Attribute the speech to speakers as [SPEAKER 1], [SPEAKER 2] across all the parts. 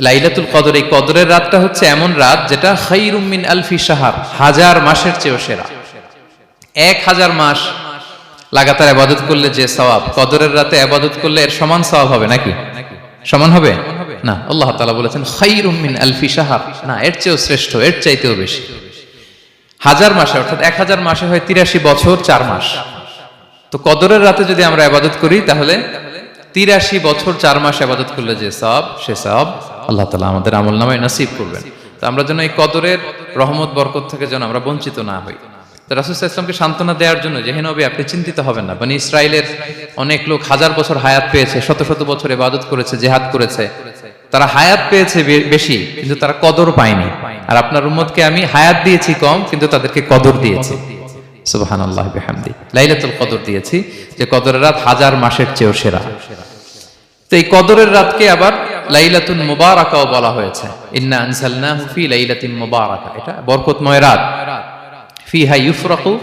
[SPEAKER 1] লাইলাতুল কদর, এই কদরের রাতটা হচ্ছে এমন রাত যেটা খায়রুম মিন আলফি শাহর, 1000 মাসের চেয়েও সেরা। 1000 মাস লাগাতার ইবাদত করলে যে সওয়াব, কদরের রাতে ইবাদত করলে এর সমান সওয়াব হবে নাকি? সমান হবে না। আল্লাহ তাআলা বলেছেন খায়রুম মিন আলফি শাহর, না, এর চেয়েও শ্রেষ্ঠ, এর চাইতেও বেশি। 1000 মাসে, অর্থাৎ 1000 মাসে হয় 83 বছর 4 মাস। তো কদরের রাতে যদি আমরা ইবাদত করি তাহলে 83 বছর 4 মাস ইবাদত করলে যে সওয়াব, সে সওয়াব আল্লাহ তাআলা আমাদের আমলনামায় নসিব করবেন। তো আমরা যেন এই কদরের রহমত বরকত থেকে যেন আমরা বঞ্চিত না হই। তো রাসূল সাল্লাল্লাহু আলাইহি ওয়াসাল্লামকে সান্ত্বনা দেওয়ার জন্য যে হে নবী আপনি চিন্তিত হবেন না, বনি ইসরাইলের অনেক লোক 1000 বছর হায়াত পেয়েছে, শত শত বছর ইবাদত করেছে, জিহাদ করেছে, তারা হায়াত পেয়েছে বেশি কিন্তু তারা কদর পায়নি। আর আপনার উম্মতকে আমি হায়াত দিয়েছি কম কিন্তু তাদেরকে কদর দিয়েছি। সুবহানাল্লাহ বিহামদি, লাইলাতুল কদর দিয়েছি, যে কদরের রাত 1000 মাসের চেয়েও সেরা। তো এই কদরের রাতকে আবার লাইলাতুল মুবারাকাও বলা হয়েছে। ইন্না আনজালনাহু ফি লাইলাতিন মুবারাকা, এটা বরকতময় রাত। ফিহা ইউফরাকু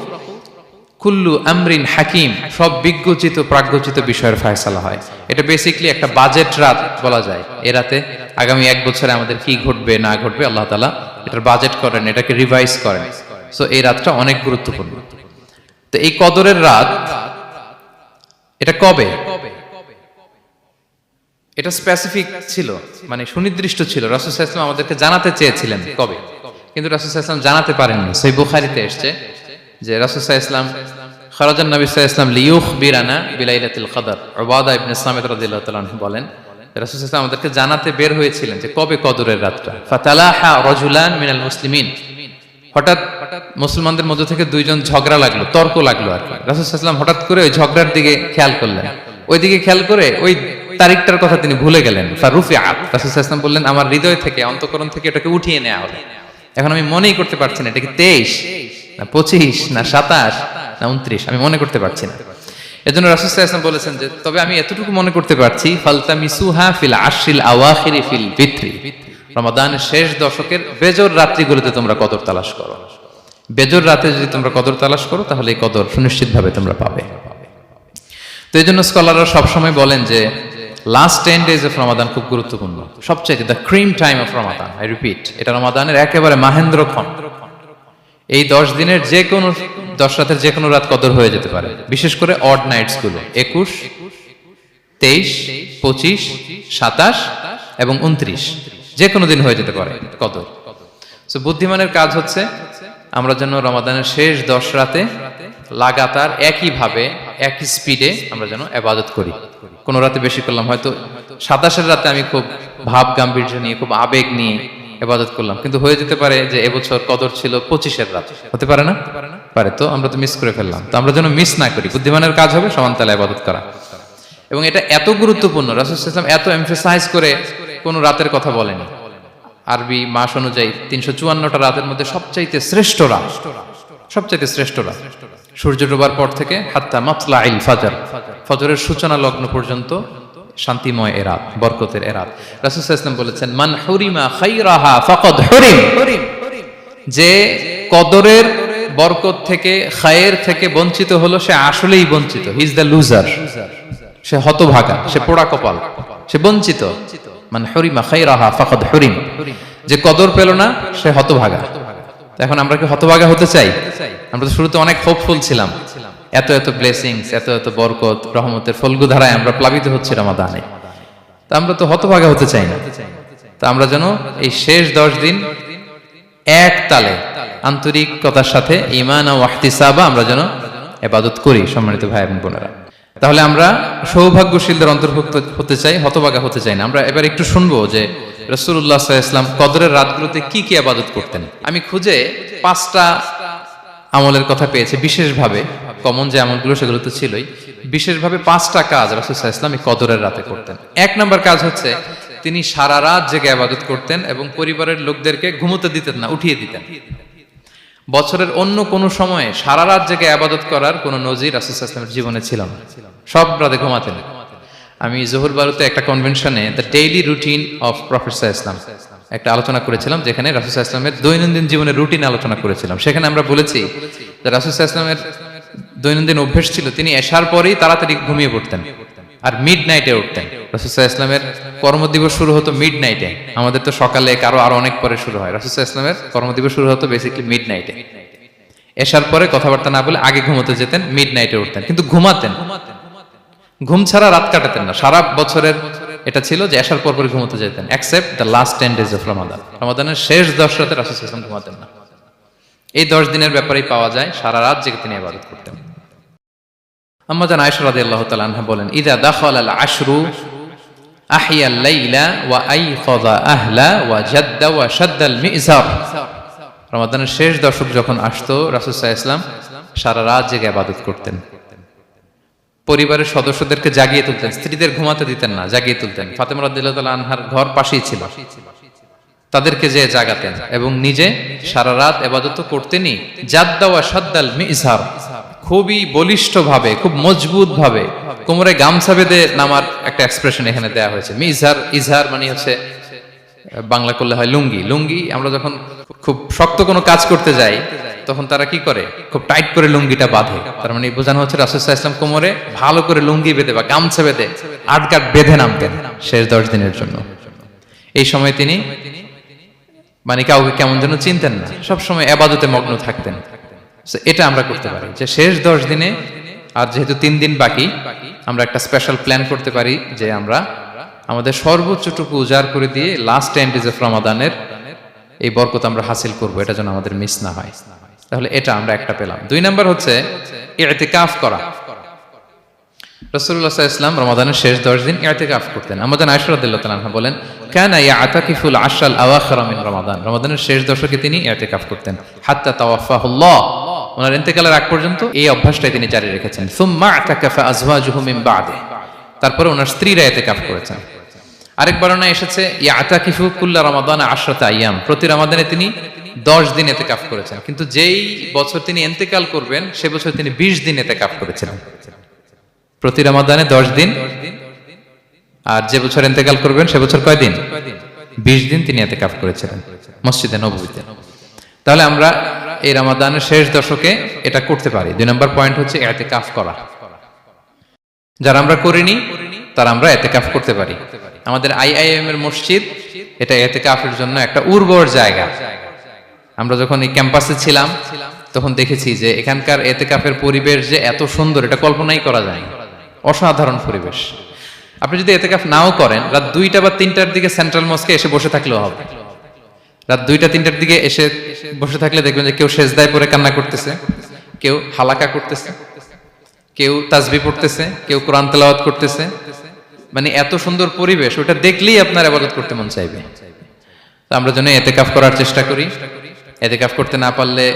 [SPEAKER 1] কুল্লু আমরিন হাকিম, সব বিজ্ঞচিত প্রাজ্ঞচিত বিষয়ের ফয়সালা হয়। এটা বেসিক্যালি একটা বাজেট রাত বলা যায়। এ রাতে আগামী 1 বছরে আমাদের কি ঘটবে না ঘটবে আল্লাহ তাআলা এটার বাজেট করেন, এটাকে রিভাইজ করেন। সো এই রাতটা অনেক গুরুত্বপূর্ণ। তো এই কদরের রাত এটা কবে, এটা স্পেসিফিক ছিল, মানে সুনির্দিষ্ট ছিল। রাসূল সাল্লাল্লাহু আলাইহি ওয়াসাল্লাম আমাদেরকে জানাতে চেয়েছিলেন কবে, কিন্তু রাসূল সাল্লাল্লাহু আলাইহি ওয়াসাল্লাম জানাতে পারেননি। সহিহ বুখারীতে এসেছে যে রাসূল সাল্লাল্লাহু আলাইহি ওয়াসাল্লাম খারাজান নবী সাল্লাল্লাহু আলাইহি ওয়াসাল্লাম লিয়ুখবিরানা বিলাইলাতিল কদর। উবাদা ইবনে সামিত রাদিয়াল্লাহু তাআলা আনহু বলেন রাসূল সাল্লাল্লাহু আলাইহি ওয়াসাল্লাম আমাদেরকে জানাতে বের হয়েছিলেন যে কবে কদরের রাতটা। ফাতালাহা রাজুলান মিনাল মুসলিমিন, হঠাৎ মুসলমানদের মধ্য থেকে দুইজন ঝগড়া লাগলো, তর্ক লাগলো আর কি। রাসূল সাল্লাল্লাহু আলাইহি ওয়াসাল্লাম হঠাৎ করে ওই ঝগড়ার দিকে খেয়াল করলেন, ওই দিকে খেয়াল করে ওই তারিখটার কথা তিনি ভুলে গেলেন। ফারুফিআত, রাসূল সাল্লাল্লাহু আলাইহি ওয়াসাল্লাম বললেন আমার হৃদয় থেকে, অন্তঃকরণ থেকে এটাকে উঠিয়ে নেওয়া হলো। এখন আমি মনেই করতে পারছি না এটা কি 23 না 25 না 27 না 29, আমি মনে করতে পারছি না। এজন্য রাসূল সাল্লাল্লাহু আলাইহি ওয়াসাল্লাম বলেছেন যে তবে আমি এতটুকু মনে করতে পারছি, ফালতামিসুহা ফিল আশরিল আওয়াখিরি ফিল বিত্রি, রমাদানের শেষ দশকের বেজর রাত্রিগুলোতে তোমরা কদর তালাশ করো। বেজর রাতে যদি তোমরা কদর তালাশ করো তাহলে এই কদর সুনিশ্চিতভাবে তোমরা পাবে। তো এই জন্য স্কলাররা সবসময় বলেন যে লাস্ট 10 days অফ রমাদান খুব গুরুত্বপূর্ণ, সবচেয়ে the cream time of Ramadan. I repeat, এটা রমাদানের একেবারে মাহেন্দ্রক্ষণ। এই 10 দিনের যে কোনো 10 রাতের যে কোনো রাত কদর হয়ে যেতে পারে, বিশেষ করে অড নাইটস গুলো 21, 23, 25, 27 এবং 29, যে কোনো দিন হয়ে যেতে পারে কদর। সো বুদ্ধিমানের কাজ হচ্ছে আমরা যেন রমাদানের শেষ 10 রাতে লাগাতার একইভাবে একই স্পিডে আমরা যেন ইবাদত করি। কোন রাতে বেশি করলাম, হয়তো 27-এর রাতে আমি খুব ভাব গাম্ভীর্য নিয়ে খুব আবেগ নিয়ে ইবাদত করলাম, কিন্তু হয়ে যেতে পারে যে এবছর কদর ছিল 25-এর রাত, হতে পারে না? পারে। তো আমরা তো মিস করে ফেললাম। তো আমরা যেন মিস না করি। বুদ্ধিমানের কাজ হবে সমান তালে ইবাদত করা। এবং এটা এত গুরুত্বপূর্ণ, রাসূল সাল্লাল্লাহু আলাইহি ওয়াসাল্লাম এত এমফাসাইজ করে কোন রাতের কথা বলেনি। আরবি মাস অনুযায়ী 354টা রাতের মধ্যে সবচাইতে শ্রেষ্ঠ রাত, সবচাইতে শ্রেষ্ঠ রাত সূর্য ডোবার পর থেকে হাত্তা মাতলাইল ফাজর, ফজরের সূচনা লগ্ন পর্যন্ত শান্তিময় এ রাত, বরকতের এ রাত। রাসূল সাল্লাল্লাহু আলাইহি ওয়াসাল্লাম বলেছেন মান হুরিমা খায়রাহা ফাকাদ হুরিম, যে কদরের বরকত থেকে, খায়ের থেকে বঞ্চিত হলো সে আসলেই বঞ্চিত। হি ইজ দ্য লুজার, সে হতভাগা, সে পোড়া কপাল, সে বঞ্চিত। মান হুরিমা খায়রাহা ফাকাদ হুরিম, যে কদর পেল না সে হতভাগা। এখন আমরা কি হতভাগা হতে চাই? আমরা তো শুরুতে অনেক হোপফুল ছিলাম, এত এত ব্লেসিংস, এত এত বরকত, রহমতের ফলগুধারায় আমরা প্লাবিত হচ্ছি রমাদানে। তা আমরা তো হতভাগা হতে চাই না। তা আমরা যেন এই শেষ 10 দিন এক তালে আন্তরিকতার সাথে ঈমান ও ইহতিসাবা আমরা যেন ইবাদত করি। সম্মানিত ভাই এবং বোনেরা, তাহলে আমরা সৌভাগ্যশীলদের অন্তর্ভুক্ত হতে চাই, হতভাগা হতে চাই না। আমরা এবার একটু শুনবো যে রাসূলুল্লাহ সাল্লাল্লাহু আলাইহি ওয়াসাল্লাম কদরের রাতগুলোতে কি কি ইবাদত করতেন। আমি খুঁজে 5টা আমলের কথা পেয়েছি বিশেষভাবে, কমন যে আমলগুলো সেগুলো তো ছিলই, বিশেষভাবে 5টা কাজ রাসূল সাল্লাল্লাহু আলাইহি ওয়াসাল্লাম এই কদরের রাতে করতেন। 1 নম্বর কাজ হচ্ছে তিনি সারা রাত জেগে ইবাদত করতেন এবং পরিবারের লোকদেরকে ঘুমোতে দিতেন না, উঠিয়ে দিতেন। বছরের অন্য কোনো সময়ে সারা রাত জেগে ইবাদত করার কোনো নজির রাসূল সাল্লাল্লাহু আলাইহি ওয়াসাল্লামের জীবনে ছিল না। সব রাতে ঘুমাতেন। আমি জোহর বারুতে একটা কনভেনশনে the daily routine of prophet সাল্লাল্লাহু আলাইহি ওয়াসাল্লাম একটা আলোচনা করেছিলাম, যেখানে রাসূল সাল্লাল্লাহু আলাইহি ওয়াসাল্লামের দৈনন্দিন জীবনের রুটিন আলোচনা করেছিলাম। সেখানে আমরা বলেছি যে রাসূল সাল্লাল্লাহু আলাইহি ওয়াসাল্লামের দৈনন্দিন অভ্যাস ছিল তিনি এশার পরেই তাড়াতাড়ি ঘুমিয়ে পড়তেন আর মিডনাইটে উঠতেন। রাসূল সাল্লাল্লাহু আলাইহি ওয়াসাল্লামের কর্মদিবস শুরু হতো মিডনাইটে, আমাদের তো সকালে কারো আরো অনেক পরে শুরু হয়। রাসূল সাল্লাল্লাহু আলাইহি ওয়াসাল্লামের কর্মদিবস শুরু হতো বেসিক্যালি মিডনাইটে। এশার পরে কথাবার্তা না বলে আগে ঘুমোতে যেতেন, মিডনাইটে উঠতেন, কিন্তু ঘুমাতেন, ঘুম ছাড়া রাত কাটাতেন না। সারা বছরের এটা ছিল যে এশার পর পরে ঘুমোতে যেতেন, except the last 10 days of Ramadan. রমাদানের শেষ 10 রাতে রাসূল সাল্লাল্লাহু আলাইহি ওয়াসাল্লাম ঘুমাতেন না। এই 10 দিনের ব্যাপারেই পাওয়া যায় সারা রাত জেগে তিনি ইবাদত করতেন। আম্মা জান আয়েশা রাদিয়াল্লাহু তাআলা আনহা বলেন, ইযা দাখালাল আশরু আহিয়াল লাইলা ওয়া আইকাযা আহলা ওয়া জাদ্দা ওয়া শাদ্দাল মিজার। রমাদানের শেষ দশক যখন আসতো রাসূল সাল্লাল্লাহু আলাইহি ওয়াসাল্লাম সারা রাত জেগে ইবাদত করতেন। পরিবারের সদস্যদেরকে জাগিয়ে তুলতেন, স্ত্রীদের ঘুমাতে দিতেন না, জাগিয়ে তুলতেন। ফাতেমা রাদিয়াল্লাহু তাআলা আনহার ঘর পাশেই ছিল, তাদেরকে যে জাগাতেন এবং নিজে সারা রাত ইবাদত করতেনই। জাদ্দা ওয়া শাদ্দাল মিজার, খুবই বলিষ্ঠ ভাবে, খুব মজবুত ভাবে কোমরে গামছা বেঁধে নামার একটা এক্সপ্রেশন এখানে দেয়া হয়েছে। মিজার, ইজহার মানে হচ্ছে বাংলা করলে হয় লুঙ্গি। লুঙ্গি আমরা যখন খুব শক্ত কোনো কাজ করতে যাই তখন তারা কি করে, খুব টাইট করে লুঙ্গিটা বাঁধে। তার মানে বোঝানো হচ্ছে রাসূল সাল্লাল্লাহু আলাইহি ওয়াসাল্লাম কোমরে ভালো করে লুঙ্গি বেঁধে বা গামছা বেঁধে আটকাট বেঁধে নামতেন শেষ 10 দিনের জন্য। এই সময় তিনি মানে কাউকে কেমন যেন চিনতেন না, সবসময় ইবাদতে মগ্ন থাকতেন। এটা আমরা করতে পারি যে শেষ 10 দিনে, আর যেহেতু 3 দিন বাকি, আমরা একটা স্পেশাল প্ল্যান করতে পারি যে আমরা আমাদের সর্বোচ্চটুকু উজাড় করে দিয়ে লাস্ট 10 days অফ রমাদানের এই বরকত আমরা হাসিল করব, এটা যেন আমাদের মিস না হয়। তাহলে এটা আমরা একটা পেলাম। 2 নাম্বার হচ্ছে ইতিকাফ করা। রাসূলুল্লাহ সাল্লাল্লাহু আলাইহি ওয়াসাল্লাম রমাদানের শেষ 10 দিন ইতিকাফ করতেন। আমাদের আয়েশা রাদিয়াল্লাহু তাআলা আনহা বলেন, কানা ইয়াতাকিফুল আশরাল আওয়াখির মিন রমাদান। রমাদানের শেষ দশকে তিনি ইতিকাফ করতেন। হাত্তা তাওয়াফাহুল্লাহ, ওনার ইন্তেকালের আগ পর্যন্ত এই অভ্যাসটাই তিনি জারি রেখেছেন। সুম্মা আতাকাফা আজওয়াজুহু মিন বাদে, তারপরে ওনার স্ত্রীরা ইতিকাফ করেছেন। আরেক বর্ণনায় এসেছে ইয়াতাকিফু কুল্লা রমাদান 10 আইয়াম, প্রতি রমাদানে তিনি 10 দিন ইতিকাফ করেছেন। কিন্তু যেই বছর তিনি ইন্তেকাল করবেন সে বছর তিনি 20 দিন ইতিকাফ করেছিলেন। প্রতি রমাদানে 10 দিন, আর যে বছর ইন্তেকাল করবেন সে বছর কয় দিন? 20 দিন তিনি ইতিকাফ করেছিলেন মসজিদে নববীতে। তাহলে আমরা এই রমাদানের শেষ দশকে এটা করতে পারি। 2 নম্বর পয়েন্ট হচ্ছে ইতিকাফ করা। যারা আমরা করিনি তারা আমরা ইতিকাফ করতে পারি। আমাদের আইআইএম এর মসজিদ এটা ইতিকাফের জন্য একটা উর্বর জায়গা। আমরা যখন এই ক্যাম্পাসে ছিলাম তখন দেখেছি যে এখানকার ইতিকাফের পরিবেশ যে এত সুন্দর, এটা কল্পনাই করা যায় না। অসাধারণ পরিবেশ। আপনি যদি ইতিকাফ নাও করেন, রাত 2টা বা 3টার দিকে সেন্ট্রাল মস্কে এসে বসে থাকলেও হবে। রাত 2টা 3টার দিকে এসে বসে থাকলে দেখবেন যে কেউ সেজদায় পড়ে কান্না করতেছে, কেউ হালাকা করতেছে, কেউ তাসবিহ পড়তেছে, কেউ কোরআন তেলাওয়াত করতেছে। মানে এত সুন্দর পরিবেশ, ওটা দেখলেই আপনার ইবাদত করতে মন চাইবে। তো আমরা যেন ইতিকাফ করার চেষ্টা করি। ইতিকাফ করতে না পারলে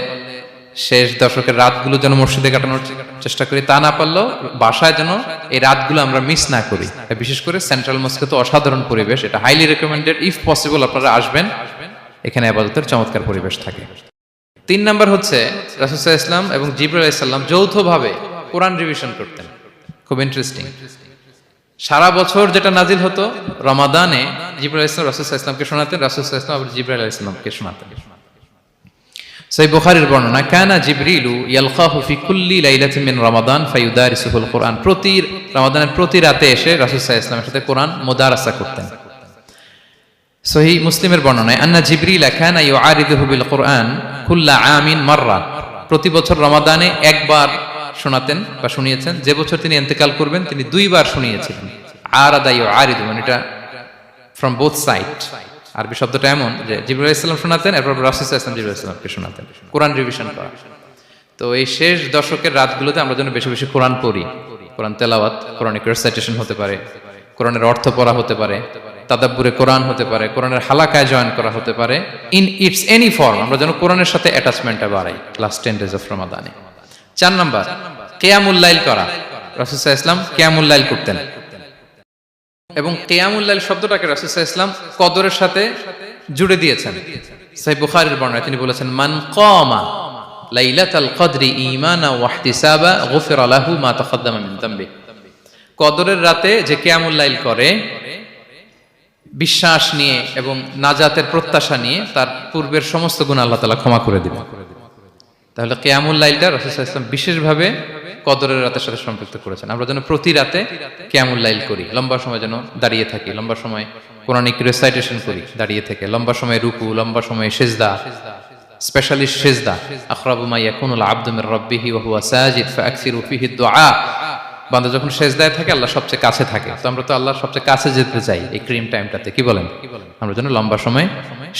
[SPEAKER 1] শেষ দশকের রাতগুলো যেন মসজিদে কাটানোর চেষ্টা করি, তা না পারলেও বাসায় যেন এই রাতগুলো আমরা মিস না করি। বিশেষ করে সেন্ট্রাল মস্কে তো অসাধারণ পরিবেশ, এটা হাইলি রেকমেন্ডেড। ইফ পসিবল আপনারা আসবেন, এখানে ইবাদতের চমৎকার পরিবেশ থাকে। 3 নাম্বার হচ্ছে রাসূল সাল্লাল্লাহু আলাইহি ওয়াসাল্লাম এবং জিবরাইল আলাইহিস সালাম যৌথভাবে কোরআন রিভিশন করতেন। খুব ইন্টারেস্টিং। সারা বছর যেটা নাজিল হতো, রমাদানে জিবরাইল আলাইহিস সালাম রাসূল সাল্লাল্লাহু আলাইহি ওয়াসাল্লামকে শোনাতেন, রাসূল সাল্লাল্লাহু আলাইহি ওয়াসাল্লাম আবার জিবরাইল আলাইহিস সালামকে শোনাতেন। সহিহ বুখারীর বর্ণনা, কানা জিবরিলু ইয়ালকাহু ফি কুল্লি লাইলাতিন মিন রমাদান ফায়ুদারিসুহুল কুরআন। প্রতি রমাদানের প্রতি রাতে এসে রাসূল সাল্লাল্লাহু আলাইহি ওয়াসাল্লামের সাথে কোরআন মুদারাসা করতেন। সহিহ মুসলিমের বর্ণনায়, আন্না জিবরিল কানা ইউআরিদুহু বিল কুরআন কুল্লা আমিন মাররা। প্রতি বছর রমাদানে একবার শোনাতেন বা শুনিয়েছেন, যে বছর তিনি ইন্তেকাল করবেন তিনি 2 বার শুনিয়েছিলেন। আরাদা ইউআরিদু মানে এটা ফ্রম বোথ সাইড। আরবি শব্দটা এমন যে জিবরাইল আলাইহিস সালাম শোনাতেন, এরপর রাসূল সাল্লাল্লাহু আলাইহি ওয়াসাল্লাম জিবরাইল আলাইহিস সালামকে শোনাতেন। কোরআন রিভিশন করা। তো এই শেষ দশকের রাতগুলোতে আমরা যেন বেশি বেশি কোরআন পড়ি। কোরআন তেলাওয়াত, কোরআনিক রিসাইটেশন হতে পারে, কোরআনের অর্থ পড়া হতে পারে, তাদাব্বুরে কোরআন হতে পারে, কোরআনের হালাকায় জয়েন করা হতে পারে। ইন ইটস এনি ফর্ম আমরা যেন কোরআনের সাথে অ্যাটাচমেন্টটা বাড়াই লাস্ট 10 days অফ রমাদানে। 4 নাম্বার কিয়ামুল লাইল করা। রাসূল সাল্লাল্লাহু আলাইহি ওয়াসাল্লাম কিয়ামুল লাইল করতেন এবং কিয়ামুল লাইল শব্দটাকে রাসূল সাল্লাল্লাহু আলাইহি ওয়াসাল্লাম কদরের সাথে জুড়ে দিয়েছেন। সহিহ বুখারীর বর্ণনায় তিনি বলেছেন, মান কামা লাইলাতাল কদরি ঈমানা ওয়া ইহতিসাবা গুফিরা লাহু মা তাকাদ্দামা মিন যামবি। কদরের রাতে যে কিয়ামুল লাইল করে বিশ্বাস নিয়ে এবং নাজাতের প্রত্যাশা নিয়ে, তার পূর্বের সমস্ত গুনাহ আল্লাহ তাআলা ক্ষমা করে দিবেন। তাহলে কিয়ামুল লাইলটা রাসূল সাল্লাল্লাহু আলাইহি ওয়াসাল্লাম বিশেষভাবে কদরের রাতের সাথে সম্পৃক্ত করেছেন। আমরা যেন প্রতি রাতে কিয়ামুল লাইল করি, লম্বা সময় যেন দাঁড়িয়ে থাকি, লম্বা সময় কোরআনিক রেসাইটেশন করি দাঁড়িয়ে থেকে, লম্বা সময় রুকু, লম্বা সময় সিজদা, স্পেশালি সিজদা। আখরাবু মা ইয়াকুনুল আবদু মির রাব্বিহি ওয়া হুয়া সাজিদ ফাআকসিরু ফিহি দুআ। বান্দা যখন সিজদায় থাকে আল্লাহ সবচেয়ে কাছে থাকে, তো আমরা তো আল্লাহর সবচেয়ে কাছে যেতে চাই এই ক্রিম টাইমটাতে, কি বলেন? আমরা যেন লম্বা সময়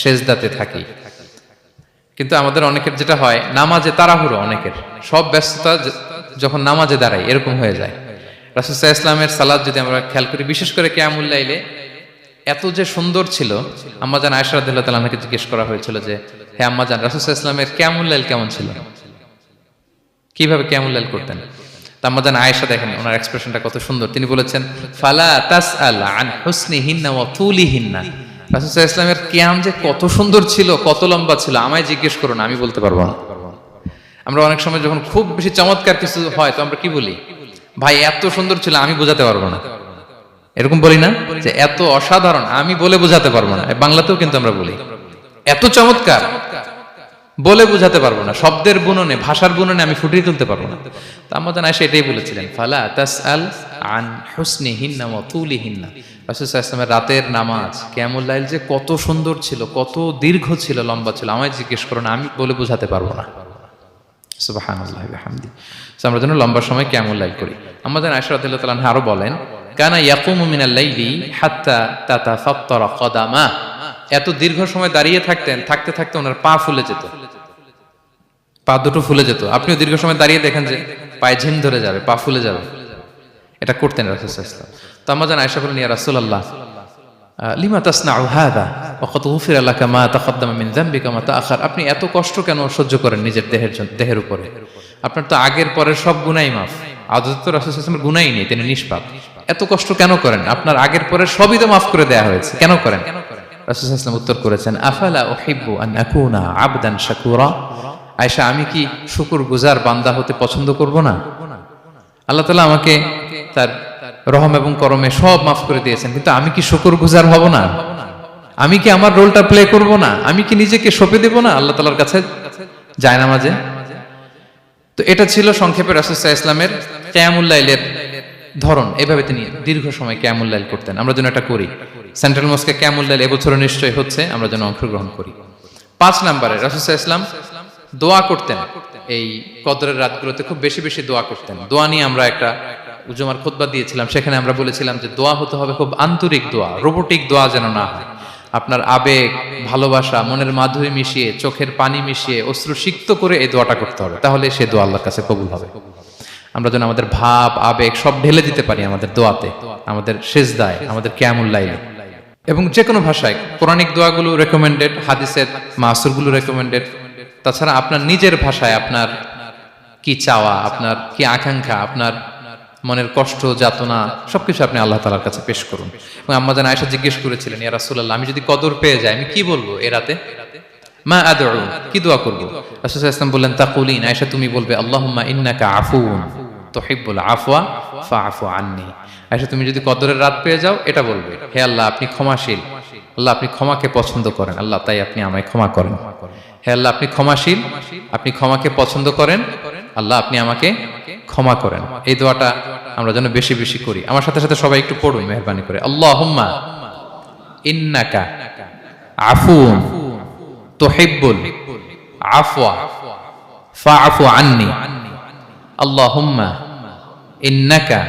[SPEAKER 1] সিজদাতে থাকি। কিন্তু আমাদের অনেকের যেটা হয়, নামাজে তাড়াহুড়ো, অনেকের সব ব্যস্ততা যখন নামাজে দাঁড়াই এরকম হয়ে যায়। রাসূল সাল্লাল্লাহু আলাইহি ওয়াসাল্লামের সালাত যদি আমরা খেয়াল করি, বিশেষ করে কিয়ামুল লাইলে এত যে সুন্দর ছিল, আম্মাজান আয়েশা রাদিয়াল্লাহু তাআলা আনহাকে জিজ্ঞেস করা হয়েছিল যে হে আম্মাজান, রাসূল সাল্লাল্লাহু আলাইহি ওয়াসাল্লামের কিয়ামুল লাইল কেমন ছিল, কিভাবে কিয়ামুল লাইল করতেন? আম্মাজান আয়েশা দেখেন ওনার এক্সপ্রেশনটা কত সুন্দর। তিনি বলেছেন ফালা তাসআল আন হুসনিহিন্না ওয়া তুলিহিন্না। রাসূল সাল্লাল্লাহু আলাইহি ওয়াসাল্লামের কিয়াম যে কত সুন্দর ছিল, কত লম্বা ছিল, আমায় জিজ্ঞেস করো না, আমি বলতে পারবো না। আমরা অনেক সময় যখন খুব বেশি চমৎকার কিছু হয় তো আমরা কি বলি, ভাই এত সুন্দর ছিল আমি বোঝাতে পারবো না, এরকম বলি না যে এত অসাধারণ আমি বলে বোঝাতে পারবো না। বাংলাতেও কিন্তু আমরা বলি এত চমৎকার বলে বোঝাতে পারবো না, শব্দের বুননে, ভাষার বুননে আমি ফুটিয়ে তুলতে পারবো না। তো আম্মাজান আয়েশা এটাই বলেছিলেন ফালা তাসআল আন হুসনিহিন্না ওয়া তুলিহিন্না। রাসূল সাল্লাল্লাহু আলাইহি ওয়াসাল্লামের রাতের নামাজ কিয়ামুল লাইল যে কত সুন্দর ছিল, কত দীর্ঘ ছিল, লম্বা ছিল, আমায় জিজ্ঞেস করো না, আমি বলে বোঝাতে পারবো না। সুবহানাল্লাহি ওয়া বিহামদিহি। আমরা যেন লম্বা সময় কিয়ামুল লাইল করি। আম্মাজান আয়েশা রাদিয়াল্লাহু তাআলা আনহা আরো বলেন কানা ইয়াকুমু মিনাল লাইলি হাত্তা তাতাফাত্তারা কদামা। এত দীর্ঘ সময় দাঁড়িয়ে থাকতেন, থাকতে থাকতে ওনার পা ফুলে যেত, পা দুটো ফুলে যেত। আপনিও দীর্ঘ সময় দাঁড়িয়ে দেখেন যে পায়ে ঝিম ধরে যাবে, পা ফুলে যাবে, এটা করতেন রাসূল সাল্লাল্লাহু আলাইহি ওয়াসাল্লাম। তো আম্মাজান আয়েশা বলেন ইয়া রাসূলুল্লাহ লিমা তাসনাউ হাযা ওয়া ক্বাদ গুফিরা লাকা মা তাকদ্দামা মিন যামবিকা মা তাআখার। আপনি এত কষ্ট কেন সহ্য করেন নিজের দেহের উপরে? আপনার তো আগের পরের সব গুনাহ মাফ। আদতে তো রাসূল সাল্লাল্লাহু আলাইহি ওয়াসাল্লামের গুনাহই নেই, তিনি নিষ্পাপ। এত কষ্ট কেন করেন? আপনার আগের পরের সবই তো মাফ করে দেয়া হয়েছে, কেন করেন? রাসূল সাল্লাল্লাহু আলাইহি ওয়াসাল্লাম উত্তর করেছেন আফালা উহিব্বু আন আকুনা আবদান শাকুরা। আয়েশা, আমি কি শুকরগুজার বান্দা হতে পছন্দ করব না? আল্লাহ তাআলা আমাকে তার রহম এবং করমে সব মাফ করে দিয়েছেন, কিন্তু আমি কি শুকরগুজার হব না? আমি কি আমার রোলটা প্লে করব না? আমি কি নিজেকে সঁপে দেব না আল্লাহ তাআলার কাছে জায়নামাজে? তো এটা ছিল সংক্ষেপে রাসূল সাল্লাল্লাহু আলাইহি ওয়াসাল্লামের কিয়ামুল লাইলের ধরন। এভাবে তিনি দীর্ঘ সময় কিয়ামুল লাইল করতেন। আমরা যেন এটা করি। সেন্ট্রাল মস্কে কিয়ামুল লাইল এবছরও নিশ্চয়ই হচ্ছে, আমরা যেন অংশগ্রহণ করি। 5 নম্বরে রাসূল সাল্লাল্লাহু আলাইহি ওয়াসাল্লাম দোয়া করতেন। এই কদরের রাতগুলোতে খুব বেশি বেশি দোয়া করতেন। দোয়া নিয়ে আমরা একটা জুমার খুতবা দিয়েছিলাম, সেখানে আমরা বলেছিলাম যে দোয়া হতে হবে খুব আন্তরিক দোয়া, রোবোটিক দোয়া যেন না হয়। আপনার আবেগ, ভালোবাসা, মনের মাধুরী মিশিয়ে, চোখের পানি মিশিয়ে, অশ্রু সিক্ত করে এই দোয়াটা করতে হবে, তাহলে সে দোয়া আল্লাহর কাছে কবুল হবে। আমরা যেন আমাদের ভাব, আবেগ সব ঢেলে দিতে পারি আমাদের দোয়াতে, আমাদের সিজদায়, আমাদের কিয়ামুল লাইলে। এবং যে কোনো ভাষায় কোরআনিক দোয়াগুলো রেকমেন্ডেড, হাদিসের মাসুরগুলো রেকমেন্ডেড। তাছাড়া আপনার নিজের ভাষায় আপনার কি চাওয়া, আপনার কি আকাঙ্ক্ষা, আপনার মনের কষ্ট, যাতনা সবকিছু আপনি আল্লাহ তাআলার কাছে পেশ করুন। এবং আম্মাজান আয়েশা জিজ্ঞেস করেছিলেন ইয়া রাসূলুল্লাহ, আমি যদি কদর পেয়ে যাই আমি কি বলবো এ রাতে? মা আদউ, কি দোয়া করব? রাসূল সাল্লাল্লাহু আলাইহি ওয়াসাল্লাম বললেন তাকুলিন, আয়েশা তুমি বলবে আল্লাহুম্মা ইন্নাকা আফুউন তুহিব্বুল আফওয়া ফাআফু আন্নী। আয়েশা তুমি যদি কদরের রাত পেয়ে যাও এটা বলবে, হে আল্লাহ আপনি ক্ষমাশীল, আল্লাহ আপনি ক্ষমাকে পছন্দ করেন, আল্লাহ তাই আপনি আমায় ক্ষমা করেন। হে আল্লাহ আপনি ক্ষমাশীল, আপনি ক্ষমাকে পছন্দ করেন, আল্লাহ আপনি আমাকে ক্ষমা করেন। এই দোয়াটা আমরা যেন বেশি বেশি করি। আমার সাথে সাথে সবাই একটু পড়ুন মেহেরবানি করে। আল্লাহুম্মা ইন্নাকা আফুউন তুহিব্বুল আফওয়া ফাআফু আন্নী। আল্লাহুম্মা ইন্নাকা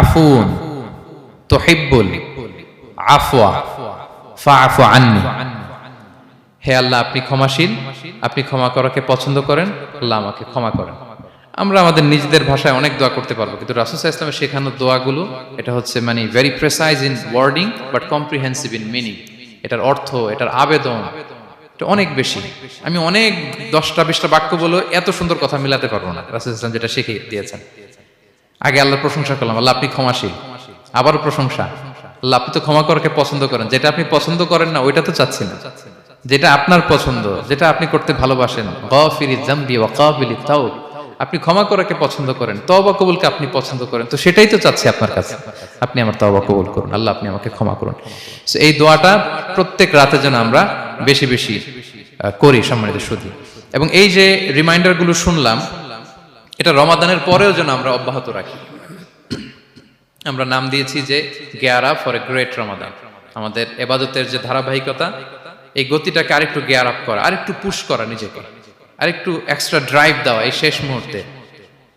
[SPEAKER 1] আফুউন তুহিব্বুল আফওয়া ফাআফু আন্নী। হে আল্লাহ আপনি ক্ষমাশীল, আপনি ক্ষমা করাকে পছন্দ করেন, আল্লাহ আমাকে ক্ষমা করেন। আমরা আমাদের নিজেদের ভাষায় অনেক দোয়া করতে পারবো, কিন্তু রাসূল সাল্লাল্লাহু আলাইহি ওয়াসাল্লামের শেখানো দোয়াগুলো এটা হচ্ছে মানে very precise in wording but comprehensive in meaning. এটার অর্থ, এটার আবেদন এটা অনেক বেশি। আমি অনেক 10টা-20টা বাক্য বলে এত সুন্দর কথা মিলাতে পারবো না। রাসূল সাল্লাল্লাহু আলাইহি ওয়াসাল্লাম যেটা শিখিয়ে দিয়েছেন, আগে আল্লাহর প্রশংসা করলাম, আল্লাহ আপনি ক্ষমাশীল, আবারও প্রশংসা, আল্লাহ আপনি তো ক্ষমা করাকে পছন্দ করেন। যেটা আপনি পছন্দ করেন না ওইটা তো চাচ্ছি না, যেটা আপনার পছন্দ, যেটা আপনি করতে ভালোবাসেন, গাফিরিয যামবি ওয়া কাবিলিত তাওব, আপনি ক্ষমা করাকে পছন্দ করেন, তওবা কবুলকে আপনি পছন্দ করেন, তো সেটাই তো চাচ্ছি আপনার কাছে, আপনি আমার তওবা কবুল করুন, আল্লাহ আপনি আমাকে ক্ষমা করুন। সো এই দোয়াটা প্রত্যেক রাতে যেন আমরা বেশি বেশি করি সম্মানিত সুধী। এবং এই যে রিমাইন্ডারগুলো শুনলাম, এটা রমাদানের পরেও যেন আমরা অব্যাহত রাখি। আমরা নাম দিয়েছি যে gear up for a great Ramadan. আমাদের এবাদতের যে ধারাবাহিকতা, এই গতিটাকে আরেকটু গিয়ার আপ করা, আরেকটু পুশ করা নিজেকে, আরেকটু এক্সট্রা ড্রাইভ দেওয়া। এই শেষ মুহূর্তে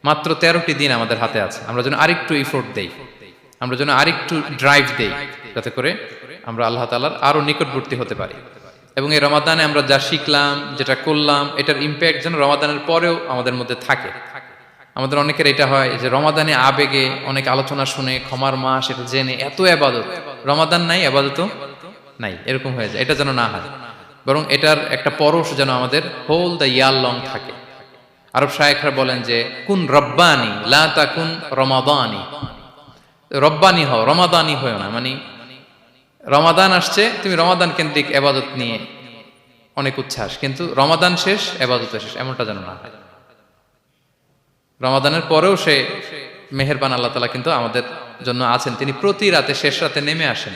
[SPEAKER 1] মাত্র 13টি দিন আমাদের হাতে আছে, আমরা যেন আরেকটু ইফোর্ট দেই, আমরা যেন আরেকটু ড্রাইভ দেই, যাতে করে আমরা আল্লাহ তাআলার আরো নিকটবর্তী হতে পারি। এবং এই রমাদানে আমরা যা শিখলাম, যেটা করলাম, এটার ইম্প্যাক্ট যেন রমাদানের পরেও আমাদের মধ্যে থাকে। আমাদের অনেকের এটা হয় যে রমাদানে আবেগে অনেক আলোচনা শুনে, ক্ষমার মাস এটা জেনে এত আবাদত, রমাদান নাই আবাদতও নাই, এরকম হয়ে যায়। এটা যেন না হয়, বরং এটার একটা পরশ যেন আমাদের হোল দ্য ইয়ার লং থাকে। আরব শায়েখরা বলেন যে কুন রব্বানি লা তাকুন রমাদানি, রব্বানি হও, রমাদানি হও না। মানে রমাদান আসছে, তুমি রমাদান কেন্দ্রিক আবাদত নিয়ে অনেক উচ্ছ্বাস, কিন্তু রমাদান শেষ আবাদত শেষ, এমনটা যেন না হয়। রমাদানের পরেও সে মেহেরবান আল্লাহ তাআলা কিন্তু আমাদের জন্য আছেন। তিনি প্রতি রাতে শেষ রাতে নেমে আসেন,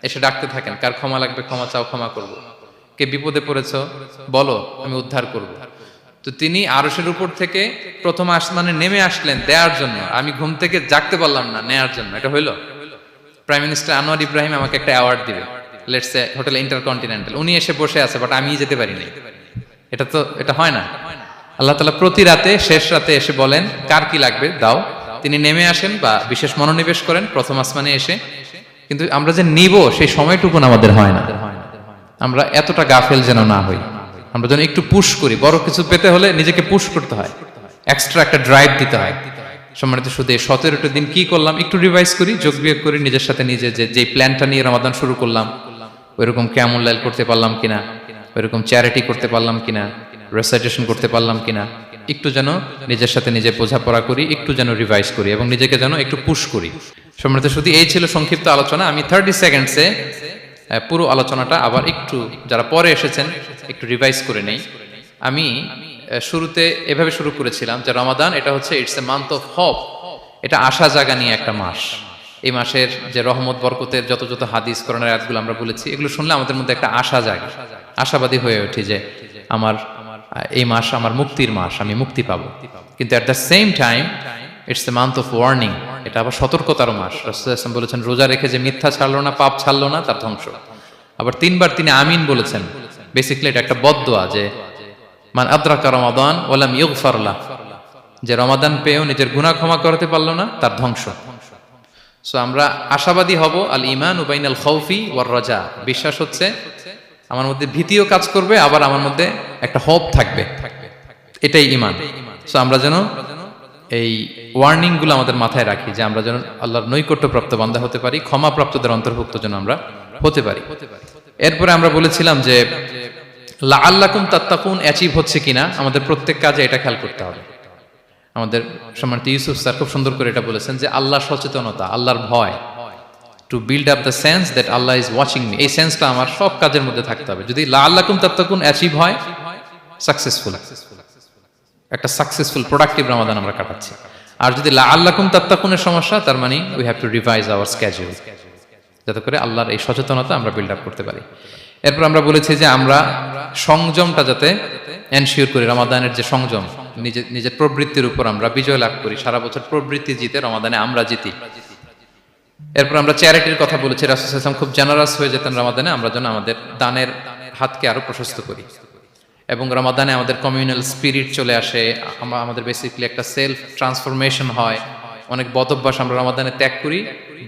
[SPEAKER 1] এসে ডাকতে থাকেন, কার ক্ষমা লাগবে ক্ষমা চাও, ক্ষমা করব। কে বিপদে পড়েছো বলো, আমি উদ্ধার করব। তো তিনি আরশের উপর থেকে প্রথম আসমানে নেমে আসলেন দেওয়ার জন্য। আমি ঘুম থেকে জাগতে পারলাম না, নেয়ার জন্য। এটা হইলো? প্রাইম মিনিস্টার আনোয়ার ইব্রাহিম আমাকে একটা অ্যাওয়ার্ড দিবে, লেটস সে হোটেল ইন্টারকন্টিনেন্টাল, উনি এসে বসে আছে, বাট আমি যেতে পারিনি। এটা হয় না। আল্লাহ তাআলা প্রতি রাতে শেষ রাতে এসে বলেন কার কি লাগবে দাও। তিনি নেমে আসেন বা বিশেষ মনোনিবেশ করেন প্রথম আসমানে এসে, কিন্তু আমরা যে নিব সেই সময়টুকু আমাদের হয় না। আমরা এতটা গাফেল যেন না হই, আমরা যেন একটু পুশ করি। বড় কিছু পেতে হলে নিজেকে পুশ করতে হয়, এক্সট্রা একটা ড্রাইভ দিতে হয়। সম্মানিত শুধু 17টা দিন কি করলাম একটু রিভাইজ করি, যোগ বিয়োগ করি নিজের সাথে নিজে, যে প্ল্যানটা নিয়ে রমাদান শুরু করলাম ওইরকম কিয়ামুল লাইল করতে পারলাম কিনা, ওইরকম চ্যারিটি করতে পারলাম কিনা, রেসাইটেশন করতে পারলাম কিনা, একটু যেন নিজের সাথে নিজে বোঝাপড়া করি, একটু যেন রিভাইজ করি এবং নিজেকে যেন একটু পুশ করি। সম্মানিত শুধু এই ছিল সংক্ষিপ্ত আলোচনা। আমি 30 সেকেন্ডসে পুরো আলোচনাটা আবার একটু যারা পরে এসেছেন একটু রিভাইজ করে নেই। আমি শুরুতে এভাবে শুরু করেছিলাম যে রমাদান এটা হচ্ছে it's a month of hope, এটা আশা জাগা নিয়ে একটা মাস। এই মাসের যে রহমত বরকতের যত যত হাদিস কোরআনের আয়াতগুলো আমরা বলেছি, এগুলো শুনলে আমাদের মধ্যে একটা আশা জাগে, আশাবাদী হয়ে ওঠে যে আমার এই মাস আমার মুক্তির মাস, আমি মুক্তি পাবো। কিন্তু at the same time it's the month of warning, এটা আবার সতর্কতার মাস। রাসূলুল্লাহ সাল্লাল্লাহু আলাইহি ওয়াসাল্লাম বলেছেন রোজা রেখে যে মিথ্যা ছাড়লো না, পাপ ছাড়লো না, তার ধ্বংস। আবার 3 বার তিনি আমিন বলেছেন। বেসিক্যালি এটা একটা বদদোয়া যে মান আদরাকা রমাদান ওয়া লাম ইগফার লাহ, যে রমাদান পেয়েও নিজের গুনাহ ক্ষমা করতে পারলো না, তার ধ্বংস। সো আমরা আশাবাদী হব। আল ঈমানু বাইনাল খাউফি ওয়ার রাজা, বিশ্বাস হচ্ছে আমার মধ্যে ভীতিও কাজ করবে, আবার আমার মধ্যে একটা হোপ থাকবে, এটাই ঈমান। সো আমরা যেন এই ওয়ার্নিং গুলো আমাদের মাথায় রাখি, যে আমরা যেন আল্লাহর নৈকট্যপ্রাপ্ত বান্দা হতে পারি, ক্ষমাপ্রাপ্তদের অন্তর্ভুক্ত যেন আমরা হতে পারি। এরপরে আমরা বলেছিলাম যে লাআল্লাকুম তাত্তাকুন অ্যাচিভ হচ্ছে কিনা আমাদের প্রত্যেক কাজে এটা খেয়াল করতে হবে। আমাদের সম্মানিত ইউসুফ স্যার খুব সুন্দর করে এটা বলেছেন যে আল্লাহর সচেতনতা, আল্লাহর ভয়, to build up the sense that Allah is watching me, এই সেন্সটা আমার সব কাজের মধ্যে থাকতে হবে। যদি লাআল্লাকুম তাত্তাকুন অ্যাচিভ হয়, সাকসেসফুল, একটা সাকসেসফুল প্রোডাক্টিভ রমাদান আমরা কাটাচ্ছি। আর যদি লাআল্লাকুম তাত্তাকুনের সমস্যা, তার মানে we have to revise hour schedule, যাতে করে আল্লাহর এই সচেতনতা আমরা বিল্ড আপ করতে পারি। এরপর আমরা বলেছি যে আমরা সংযমটা যাতে এনশিওর করি, রমাদানের যে সংযম, নিজের প্রবৃত্তির উপর আমরা বিজয় লাভ করি। সারা বছর প্রবৃত্তি জিতে, রমাদানে আমরা জিতি। এরপর আমরা চ্যারিটির কথা বলেছি। রাসূল সাল্লাল্লাহু আলাইহি ওয়াসাল্লাম খুব জেনারাস হয়ে যেতেন রমাদানে, আমরা যেন আমাদের দানের হাতকে আরো প্রশস্ত করি এবং রমাদানে আমাদের কমিউনাল স্পিরিট চলে আসে, আমাদের বেসিক্যালি একটা সেলফ ট্রান্সফরমেশন হয়। অনেক বদ অভ্যাস আমরা রমাদানে ত্যাগ করি,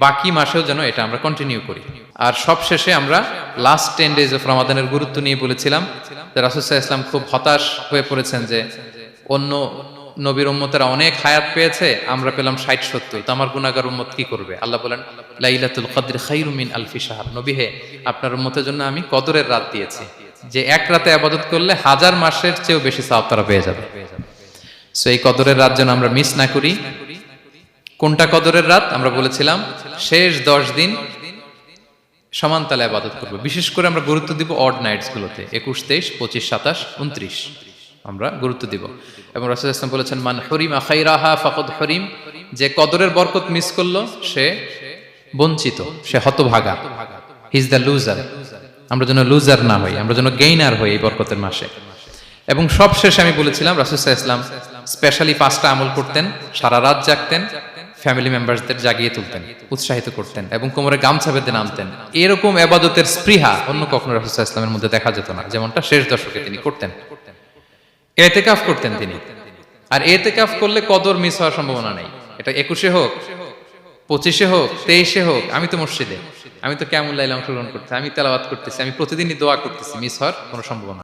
[SPEAKER 1] বাকি মাসেও যেন এটা আমরা কন্টিনিউ করি। আর সবশেষে আমরা লাস্ট 10 ডেজ অফ রমাদানের গুরুত্ব নিয়ে বলেছিলাম যে রাসূল সাল্লাল্লাহু আলাইহি ওয়াসাল্লাম খুব হতাশ হয়ে পড়েছেন যে অন্য নবীর উম্মতেরা অনেক হায়াত পেয়েছে, আমরা পেলাম 60-70, তো আমার গুনাহগার উম্মত কি করবে? আল্লাহ বলেন লাইলাতুল কদর খায়রুম মিন আলফি শাহর, নবী হে আপনার উম্মতের জন্য আমি কদরের রাত দিয়েছি, যে এক রাতে ইবাদত করলে 1000 মাসের চেয়েও বেশি সওয়াব তারা পেয়ে যাবে। সো এই কদরের রাত যেন আমরা মিস না করি। কোনটা কদরের রাত? আমরা বলেছিলাম শেষ 10 দিন সমান তালে ইবাদত করব। বিশেষ করে আমরা গুরুত্ব দিব অড নাইটস গুলোতে, 21, 23, 25, 27, 29 আমরা গুরুত্ব দিব। এবং রাসূল সাল্লাল্লাহু আলাইহি ওয়াসাল্লাম বলেছেন মান হুরিমা খায়রাহা ফাকাদ হুরিম, যে কদরের বরকত মিস করলো সে বঞ্চিত, সে হতভাগা, হি ইজ দ্য লুজার। আমরা যেন লুজার না হই, আমরা যেন গেইনার হই এই বরকতের মাসে। এবং সব শেষে আমি বলেছিলাম রাসূল সাল্লাল্লাহু আলাইহি ওয়াসাল্লাম স্পেশালি 5টা আমল করতেন, সারা রাত জাগতেন, ফ্যামিলি মেম্বারসদের জাগিয়ে তুলতেন, উৎসাহিত করতেন এবং কোমরে গামছা বেঁধে নামতেন। এরকম ইবাদতের স্পৃহা অন্য কখনো রাসূল সাল্লাল্লাহু আলাইহি ওয়াসাল্লামের মধ্যে দেখা যেত না, যেমনটা শেষ দশকে তিনি করতেন। ইতিকাফ করতেন তিনি। আর ইতিকাফ করলে কদর মিস হওয়ার সম্ভাবনা নেই। এটা 21-এ হোক, 25-এ হোক, 23-এ হোক, আমি তো মসজিদে, আমি তো কিয়ামুল লাইলে অংশগ্রহণ করতেছি, আমি তেলাওয়াত করতেছি, আমি প্রতিদিনই দোয়া করতেছি, মিস হওয়ার কোনো সম্ভাবনা নেই।